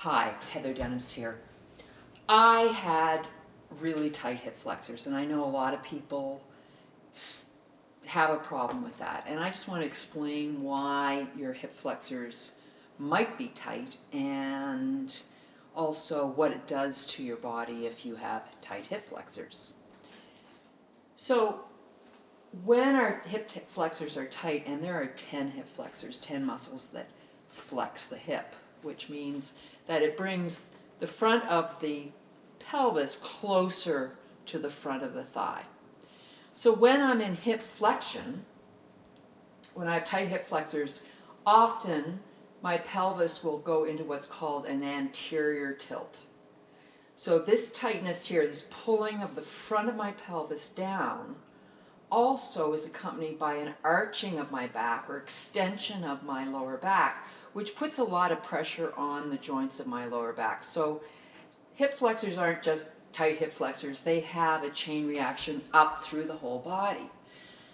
Hi, Heather Dennis here. I had really tight hip flexors, and I know a lot of people have a problem with that. And I just want to explain why your hip flexors might be tight and also what it does to your body if you have tight hip flexors. So when our hip flexors are tight, and there are 10 hip flexors, 10 muscles that flex the hip, which means that it brings the front of the pelvis closer to the front of the thigh. So when I'm in hip flexion, when I have tight hip flexors, often my pelvis will go into what's called an anterior tilt. So this tightness here, this pulling of the front of my pelvis down, also is accompanied by an arching of my back or extension of my lower back, which puts a lot of pressure on the joints of my lower back. So hip flexors aren't just tight hip flexors, they have a chain reaction up through the whole body.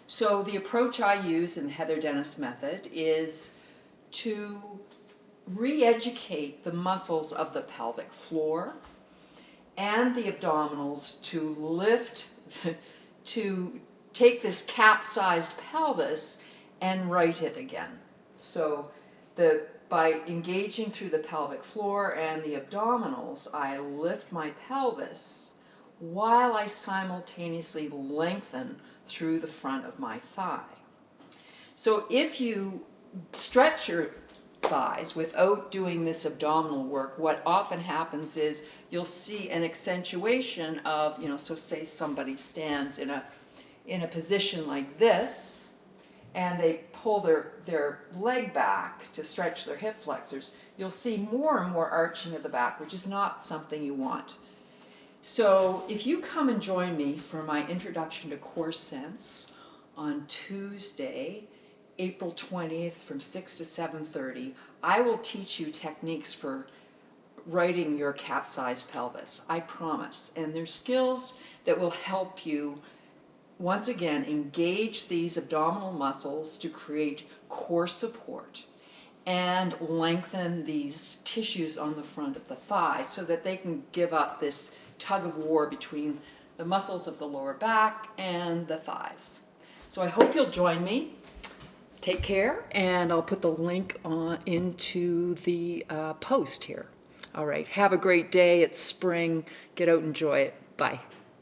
So the approach I use in the Heather Dennis method is to re-educate the muscles of the pelvic floor and the abdominals to lift, to take this capsized pelvis and right it again. So by engaging through the pelvic floor and the abdominals, I lift my pelvis while I simultaneously lengthen through the front of my thigh. So if you stretch your thighs without doing this abdominal work, what often happens is you'll see an accentuation of, so say somebody stands in a position like this, and they pull their leg back to stretch their hip flexors, you'll see more and more arching of the back, which is not something you want. So if you come and join me for my Introduction to Core Sense on Tuesday, April 20th from 6 to 7:30, I will teach you techniques for righting your capsized pelvis. I promise. And there's skills that will help you once again engage these abdominal muscles to create core support and lengthen these tissues on the front of the thigh so that they can give up this tug of war between the muscles of the lower back and the thighs. So I hope you'll join me. Take care, and I'll put the link into the post here. All right, have a great day. It's spring. Get out and enjoy it. Bye.